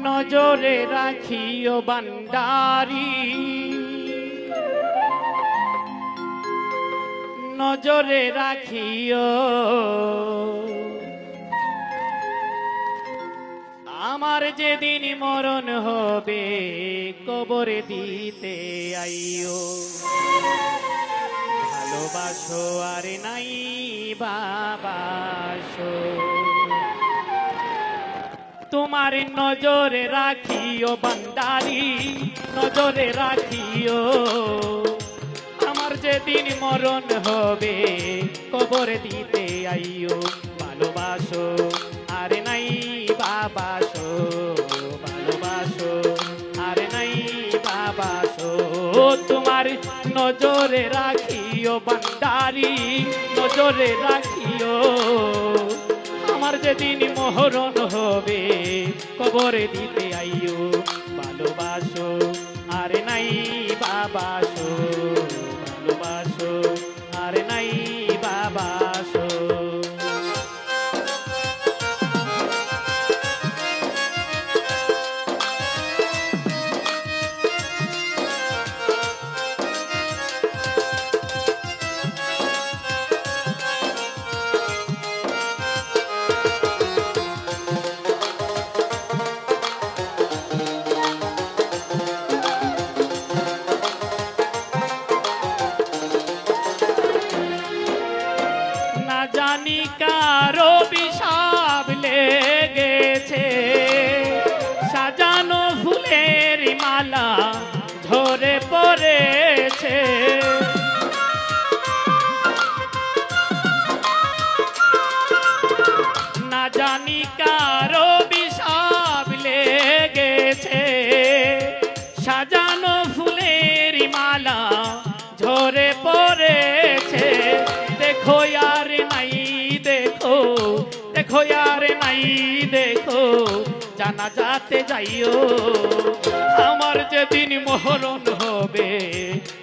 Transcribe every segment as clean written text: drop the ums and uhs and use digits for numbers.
নজরে রাখিও বান্দারি, নজরে রাখিও। আমার যেদিন মরণ হবে কবরে দিতে আইও। ভালোবাসো আর নাই বাবাসো, তোমার নজরে রাখিও বান্দারি, নজরে রাখিও। আমার যেদিন মরণ হবে কবরে দিতে আইও। ভালোবাসো আর নাই বাবাসো, ভালোবাসো আর নাই বাবাসো, তোমার নজরে রাখিও বান্দারি, নজরে রাখিও। আমার যেদিন মরণ হবে কবরে দিতে আইও। ভালোবাসো আর নাই বাবাসো, ভালোবাসো আর নাই বাবাসো। জানি কারো বিষাব লেগেছে, সাজানো ফুলের মালা ঝরে পড়েছে। না জানি কারো বিষাব লেগেছে, সাজানো ফুলের মালা ঝরে পড়েছে। দেখো यार नहीं देखो, देखो यार नहीं देखो, জানা যাতে যাইও। আমার যেদিন মরণ হবে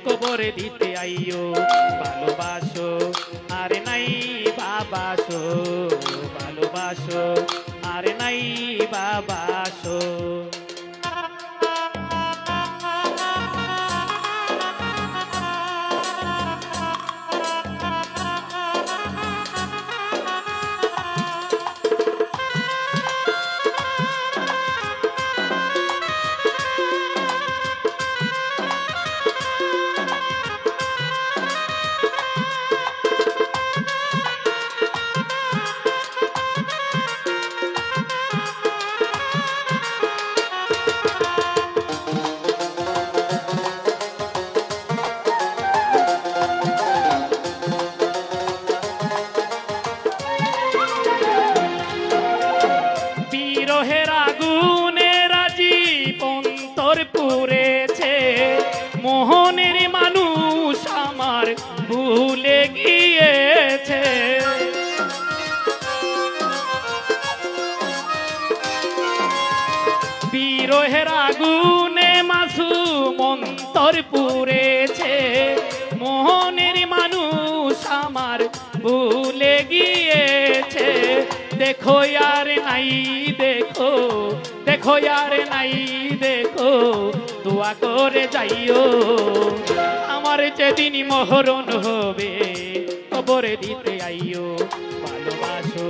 কবরে দিতে আইও। ভালোবাসো আর নাই বাবাসো, ভালোবাসো আর নাই বাবাসো। বিরহের আগুনে রাজীবন তোর পুড়েছে, মোহনের মানুষ আমার ভুলে গিয়েছে। বিরহের আগুনে মাসুম অন্তর পুড়েছে, মোহনের মানুষ আমার ভুলে গিয়েছে। দেখো यार নাই দেখো, দেখো यार নাই দেখো, দোয়া করে যাইও। আমার যেদিন মরণ হবে কবরে দিতে আইও। ভালোবাসো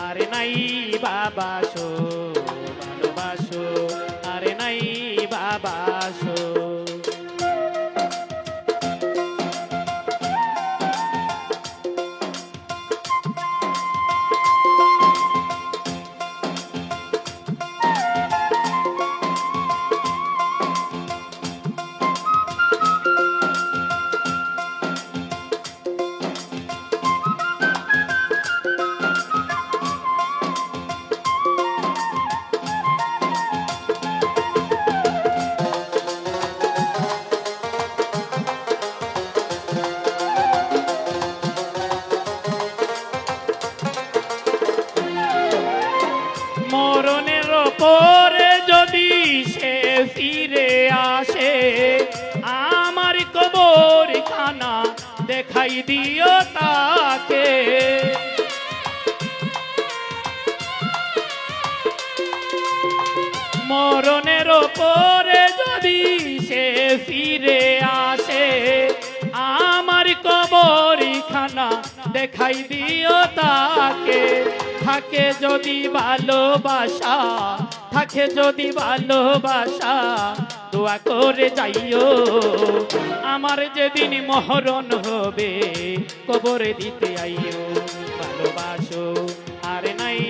আর নাই বাবাসো, ভালোবাসো আর নাই বাবাসো। মরণের পরে যদি সে ফিরে আসে, আমার কবর খানা দেখাই দিও তাকে। মরণের পরে যদি সে ফিরে আসে, আমার কবরখানা দেখাই দিও তাকে। থাকে যদি ভালোবাসা, থাকে যদি ভালোবাসা, দোয়া করে যাইও। আমার যেদিন মহরণ হবে, কবরে দিতে আইও। ভালোবাসো আর নাই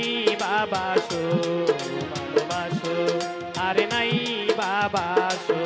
বাবাসো, ভালোবাসো আর নাই বাবাসো।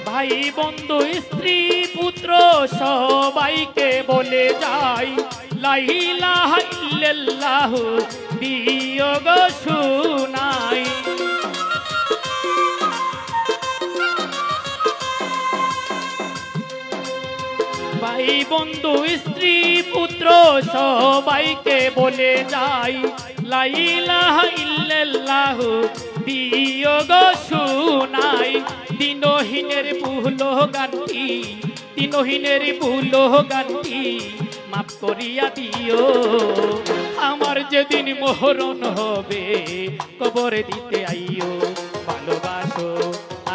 ভাই বন্ধু স্ত্রী পুত্র সবাইকে বলে যাই, লা ইলাহা ইল্লাল্লাহু দিও গো শুনাই। ভাই বন্ধু স্ত্রী পুত্র সবাইকে বলে যাই, লা ইলাহা ইল্লাল্লাহু দিও গো শুনাই। দিনহীনের ভুল গানটি, দিনহীনের ভুল গানটি মাফ করিয়া দিও। আমার যেদিন মহরণ হবে, কবরে দিতে আইও। ভালোবাসো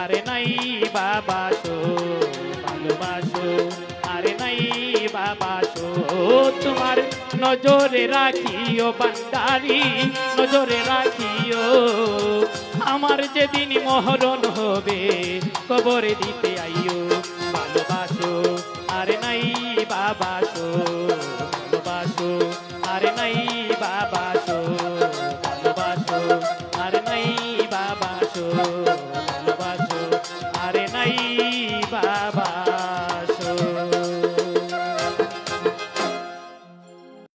আর নাই বাবাসো, ভালোবাসো আর নাই বাবাসো। তোমার নজরে রাখিও বান্দারি, নজরে রাখিও। আমার যেদিন মহরণ হবে, কবরে দিতে আইও।